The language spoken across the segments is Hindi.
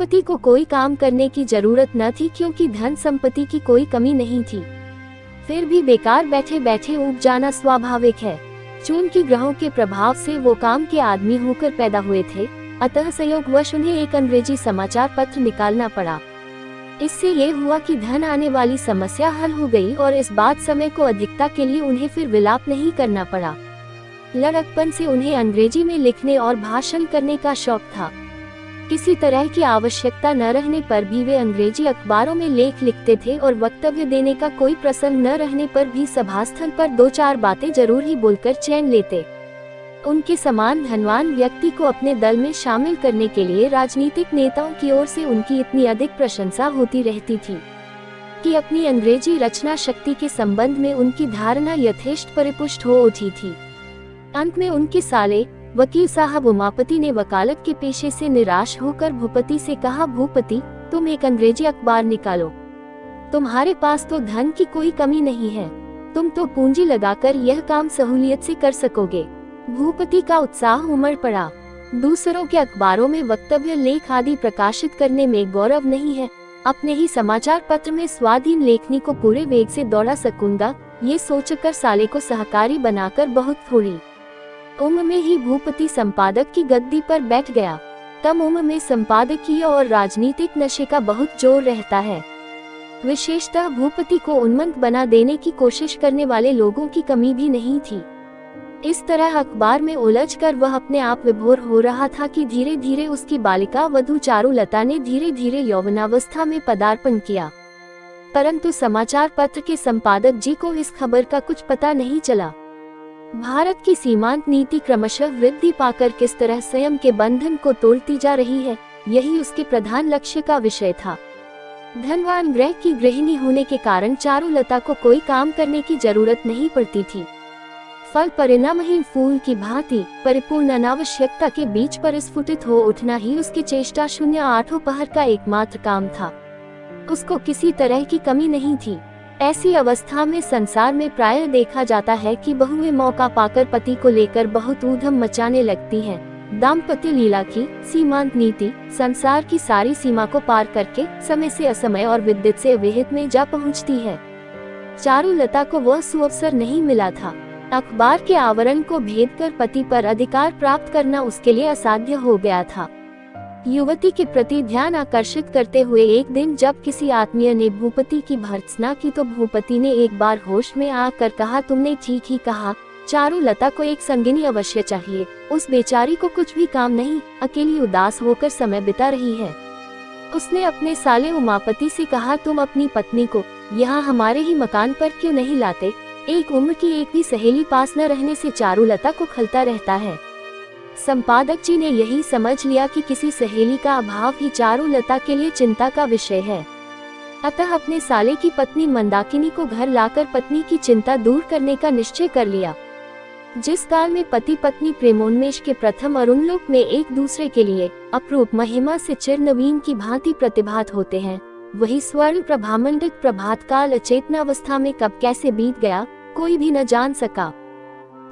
भूपति को कोई काम करने की जरूरत न थी क्योंकि धन संपत्ति की कोई कमी नहीं थी। फिर भी बेकार बैठे बैठे ऊब जाना स्वाभाविक है। चूंकि ग्रहों के प्रभाव से वो काम के आदमी होकर पैदा हुए थे, अतः संयोगवश उन्हें एक अंग्रेजी समाचार पत्र निकालना पड़ा। इससे ये हुआ कि धन आने वाली समस्या हल हो गई और इस बात समय को अधिकता के लिए उन्हें फिर विलाप नहीं करना पड़ा। लड़कपन से उन्हें अंग्रेजी में लिखने और भाषण करने का शौक था। किसी तरह की आवश्यकता न रहने पर भी वे अंग्रेजी अखबारों में लेख लिखते थे और वक्तव्य देने का कोई प्रसंग न रहने पर भी सभास्थल पर 2-4 बातें जरूर ही बोलकर चैन लेते। उनके समान धनवान व्यक्ति को अपने दल में शामिल करने के लिए राजनीतिक नेताओं की ओर से उनकी इतनी अधिक प्रशंसा होती रहती थी कि अपनी अंग्रेजी रचना शक्ति के संबंध में उनकी धारणा यथेष्ट परिपुष्ट हो उठी थी। अंत में उनके साले वकील साहब उमापति ने वकालत के पेशे से निराश होकर भूपति से कहा, भूपति तुम एक अंग्रेजी अखबार निकालो, तुम्हारे पास तो धन की कोई कमी नहीं है, तुम तो पूंजी लगाकर यह काम सहूलियत से कर सकोगे। भूपति का उत्साह उमड़ पड़ा। दूसरों के अखबारों में वक्तव्य लेख आदि प्रकाशित करने में गौरव नहीं है, अपने ही समाचार पत्र में स्वाधीन लेखनी को पूरे वेग से दौड़ा सकूंगा, ये सोचकर साले को सहकारी बनाकर बहुत थोड़ी उम्र में ही भूपति संपादक की गद्दी पर बैठ गया। कम उम्र में संपादकीय और राजनीतिक नशे का बहुत जोर रहता है। विशेषतः भूपति को उन्मत्त बना देने की कोशिश करने वाले लोगों की कमी भी नहीं थी। इस तरह अखबार में उलझकर वह अपने आप विभोर हो रहा था कि धीरे धीरे उसकी बालिका वधू चारुलता ने धीरे धीरे यौवनावस्था में पदार्पण किया। परंतु समाचार पत्र के संपादक जी को इस खबर का कुछ पता नहीं चला। भारत की सीमांत नीति क्रमशः वृद्धि पाकर किस तरह स्वयं के बंधन को तोड़ती जा रही है, यही उसके प्रधान लक्ष्य का विषय था। धनवान गृह की गृहिणी होने के कारण चारुलता को कोई काम करने की जरूरत नहीं पड़ती थी। फल परिणामहीन फूल की भांति परिपूर्ण अनावश्यकता के बीच पर स्फुटित हो उठना ही उसके चेष्टा शून्य आठों पहर का एकमात्र काम था। उसको किसी तरह की कमी नहीं थी। ऐसी अवस्था में संसार में प्रायः देखा जाता है कि बहुएं मौका पाकर पति को लेकर बहुत ऊधम मचाने लगती हैं। दाम्पत्य लीला की सीमांत नीति संसार की सारी सीमा को पार करके समय से असमय और विद्युत से विहित में जा पहुंचती है। चारुलता को वह सुअवसर नहीं मिला था। अखबार के आवरण को भेद कर पति पर अधिकार प्राप्त करना उसके लिए असाध्य हो गया था। युवती के प्रति ध्यान आकर्षित करते हुए एक दिन जब किसी आत्मीय ने भूपति की भर्त्सना की तो भूपति ने एक बार होश में आकर कहा, तुमने ठीक ही कहा, चारुलता को एक संगिनी अवश्य चाहिए। उस बेचारी को कुछ भी काम नहीं, अकेली उदास होकर समय बिता रही है। उसने अपने साले उमापति से कहा, तुम अपनी पत्नी को यहाँ हमारे ही मकान पर क्यों नहीं लाते? एक उम्र की एक भी सहेली पास न रहने से चारुलता को खलता रहता है। संपादक जी ने यही समझ लिया कि किसी सहेली का अभाव ही चारुलता के लिए चिंता का विषय है। अतः अपने साले की पत्नी मंदाकिनी को घर लाकर पत्नी की चिंता दूर करने का निश्चय कर लिया। जिस काल में पति पत्नी प्रेमोन्मेष के प्रथम अरुणलोक में एक दूसरे के लिए अप्रूप महिमा से चिरनवीन की भांति प्रतिभात होते हैं, वही स्वर्ण प्रभामंडित प्रभात काल अचेतनावस्था में कब कैसे बीत गया कोई भी न जान सका।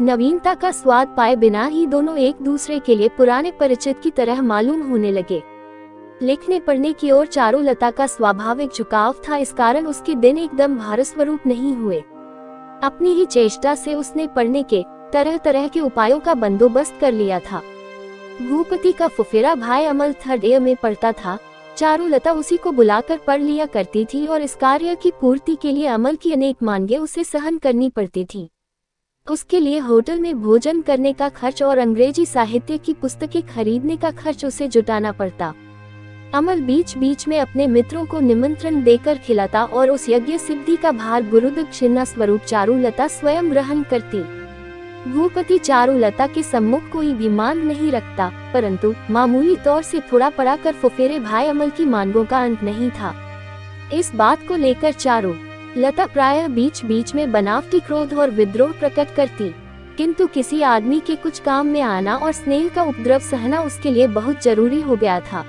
नवीनता का स्वाद पाए बिना ही दोनों एक दूसरे के लिए पुराने परिचित की तरह मालूम होने लगे। लिखने पढ़ने की ओर चारुलता का स्वाभाविक झुकाव था, इस कारण उसके दिन एकदम भारस्वरूप नहीं हुए। अपनी ही चेष्टा से उसने पढ़ने के तरह तरह के उपायों का बंदोबस्त कर लिया था। भूपति का फुफेरा भाई अमल 3rd ईयर में पढ़ता था। चारुलता उसी को बुलाकर पढ़ लिया करती थी और इस कार्य की पूर्ति के लिए अमल की अनेक मांगे उसे सहन करनी पड़ती थी। उसके लिए होटल में भोजन करने का खर्च और अंग्रेजी साहित्य की पुस्तकें खरीदने का खर्च उसे जुटाना पड़ता। अमल बीच बीच में अपने मित्रों को निमंत्रण देकर खिलाता और उस यज्ञ सिद्धि का भार गुरुदक्षिणा स्वरूप चारुलता स्वयं ग्रहण करती। भूपति चारुलता के सम्मुख कोई भी मांग नहीं रखता, परंतु मामूली तौर से थोड़ा पड़ा कर फुफेरे भाई अमल की मांगों का अंत नहीं था। इस बात को लेकर चारुलता प्रायः बीच बीच में बनावटी क्रोध और विद्रोह प्रकट करती, किंतु किसी आदमी के कुछ काम में आना और स्नेह का उपद्रव सहना उसके लिए बहुत जरूरी हो गया था।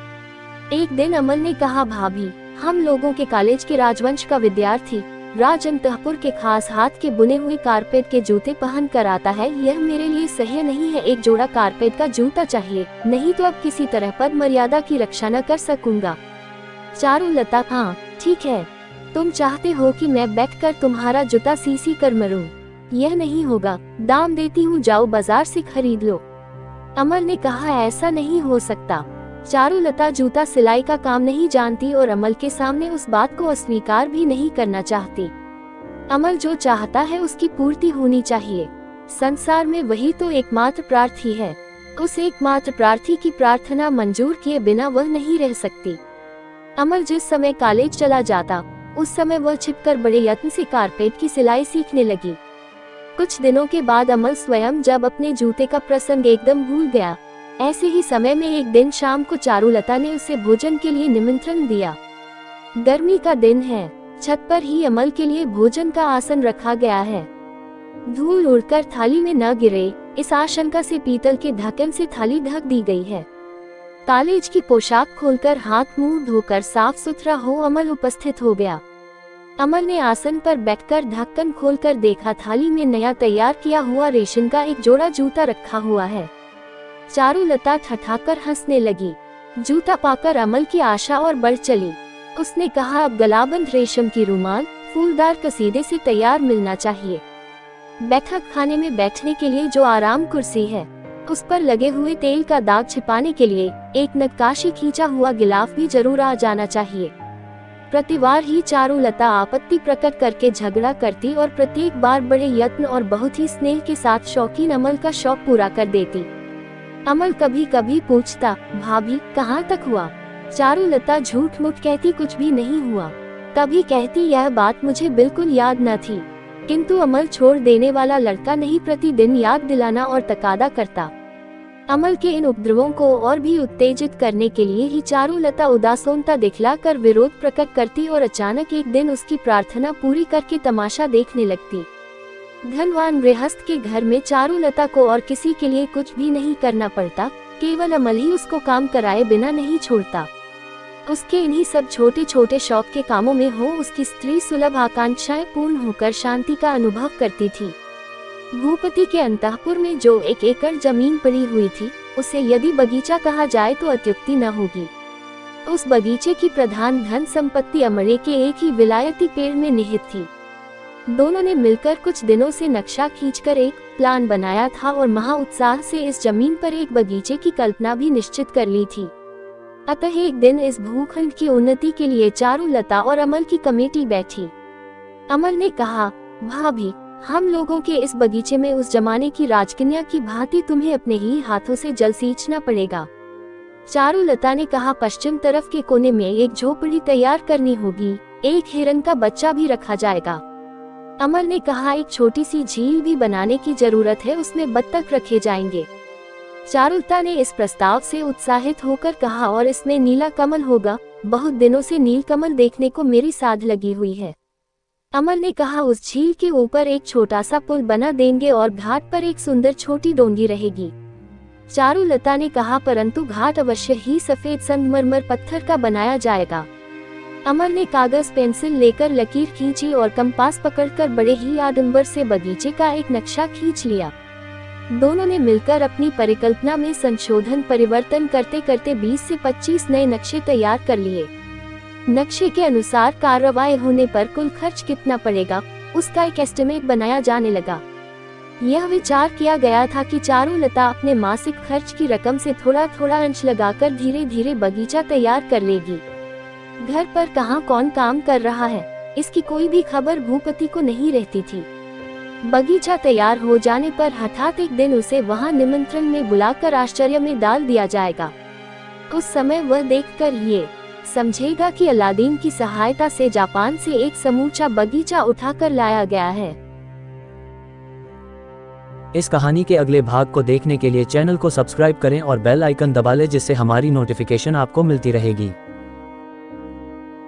एक दिन अमल ने कहा, भाभी, हम लोगों के कॉलेज के राजवंश का विद्यार्थी राज अंतःपुर के खास हाथ के बुने हुए कारपेट के जूते पहन कर आता है। यह मेरे लिए सह्य नहीं है, एक जोड़ा कारपेट का जूता चाहिए, नहीं तो अब किसी तरह पद मर्यादा की रक्षा न कर सकूंगा। चारुलता, हाँ ठीक है, तुम चाहते हो कि मैं बैठकर तुम्हारा जूता सी कर मरूं? यह नहीं होगा, दाम देती हूँ, जाओ बाजार से खरीद लो। अमर ने कहा, ऐसा नहीं हो सकता। चारुलता जूता सिलाई का काम नहीं जानती और अमल के सामने उस बात को अस्वीकार भी नहीं करना चाहती। अमल जो चाहता है उसकी पूर्ति होनी चाहिए। संसार में वही तो एकमात्र प्रार्थी है। उस एकमात्र प्रार्थी की प्रार्थना मंजूर किए बिना वह नहीं रह सकती। अमल जिस समय कॉलेज चला जाता, उस समय वह छिपकर बड़े यत्न से कारपेट की सिलाई सीखने लगी। कुछ दिनों के बाद अमल स्वयं जब अपने जूते का प्रसंग एकदम भूल गया। ऐसे ही समय में एक दिन शाम को चारुलता ने उसे भोजन के लिए निमंत्रण दिया। गर्मी का दिन है, छत पर ही अमल के लिए भोजन का आसन रखा गया है। धूल उड़कर थाली में न गिरे, इस आशंका से पीतल के ढक्कन से थाली ढक दी गई है। कॉलेज की पोशाक खोलकर हाथ मुंह धोकर साफ सुथरा हो अमल उपस्थित हो गया। अमल ने आसन पर बैठकर ढक्कन खोलकर देखा, थाली में नया तैयार किया हुआ रेशम का एक जोड़ा जूता रखा हुआ है। चारुलता ठठाकर हंसने लगी। जूता पाकर अमल की आशा और बढ़ चली। उसने कहा, अब गलाबंद रेशम की रुमाल फूलदार कसीदे से तैयार मिलना चाहिए। बैठक खाने में बैठने के लिए जो आराम कुर्सी है, उस पर लगे हुए तेल का दाग छिपाने के लिए एक नक्काशी खींचा हुआ गिलाफ भी जरूर आ जाना चाहिए। प्रतिवार ही चारुलता आपत्ति प्रकट करके झगड़ा करती और प्रत्येक बार बड़े यत्न और बहुत ही स्नेह के साथ शौकीन अमल का शौक पूरा कर देती। अमल कभी कभी पूछता, भाभी कहाँ तक हुआ? चारुलता झूठ मूठ कहती, कुछ भी नहीं हुआ। कभी कहती, यह बात मुझे बिल्कुल याद न थी। किंतु अमल छोड़ देने वाला लड़का नहीं, प्रतिदिन याद दिलाना और तकादा करता। अमल के इन उपद्रवों को और भी उत्तेजित करने के लिए ही चारुलता उदासीनता दिखलाकर विरोध प्रकट करती और अचानक एक दिन उसकी प्रार्थना पूरी करके तमाशा देखने लगती। धनवान गृहस्थ के घर में चारुलता को और किसी के लिए कुछ भी नहीं करना पड़ता, केवल अमल ही उसको काम कराए बिना नहीं छोड़ता। उसके इन्हीं सब छोटे छोटे शौक के कामों में हो उसकी स्त्री सुलभ आकांक्षाएं पूर्ण होकर शांति का अनुभव करती थी। भूपति के अंतःपुर में जो 1 एकड़ जमीन पड़ी हुई थी, उसे यदि बगीचा कहा जाए तो अत्युक्ति न होगी। उस बगीचे की प्रधान धन संपत्ति अमरे के एक ही विलायती पेड़ में निहित थी। दोनों ने मिलकर कुछ दिनों से नक्शा खींचकर एक प्लान बनाया था और महा उत्साह से इस जमीन पर एक बगीचे की कल्पना भी निश्चित कर ली थी। अतः एक दिन इस भूखंड की उन्नति के लिए चारुलता और अमल की कमेटी बैठी। अमल ने कहा, भाभी हम लोगों के इस बगीचे में उस जमाने की राजकन्या की भांति तुम्हें अपने ही हाथों से जल सींचना पड़ेगा। चारुलता ने कहा, पश्चिम तरफ के कोने में एक झोपड़ी तैयार करनी होगी, एक हिरन का बच्चा भी रखा जाएगा। अमल ने कहा, एक छोटी सी झील भी बनाने की जरूरत है, उसमें बत्तख रखे जाएंगे। चारुलता ने इस प्रस्ताव से उत्साहित होकर कहा, और इसमें नीला कमल होगा, बहुत दिनों से नील कमल देखने को मेरी साध लगी हुई है। अमल ने कहा, उस झील के ऊपर एक छोटा सा पुल बना देंगे और घाट पर एक सुंदर छोटी डोंगी रहेगी। चारुलता ने कहा, परंतु घाट अवश्य ही सफेद संगमरमर पत्थर का बनाया जाएगा। अमल ने कागज पेंसिल लेकर लकीर खींची और कंपास पकड़कर बड़े ही आडंबर से बगीचे का एक नक्शा खींच लिया। दोनों ने मिलकर अपनी परिकल्पना में संशोधन परिवर्तन करते करते 20 से 25 नए नक्शे तैयार कर लिए। नक्शे के अनुसार कार्रवाई होने पर कुल खर्च कितना पड़ेगा, उसका एक एस्टिमेट बनाया जाने लगा। यह विचार किया गया था कि चारुलता अपने मासिक खर्च की रकम से थोड़ा थोड़ा अंश लगाकर धीरे धीरे बगीचा तैयार कर लेगी। घर पर कहाँ कौन काम कर रहा है, इसकी कोई भी खबर भूपति को नहीं रहती थी। बगीचा तैयार हो जाने पर हठात एक दिन उसे वहां निमंत्रण में बुलाकर आश्चर्य में डाल दिया जाएगा। उस समय वह देखकर ये समझेगा कि अलादीन की सहायता से जापान से एक समूचा बगीचा उठाकर लाया गया है। इस कहानी के अगले भाग को देखने के लिए चैनल को सब्सक्राइब करें और बेल आइकन दबा लें, जिससे हमारी नोटिफिकेशन आपको मिलती रहेगी।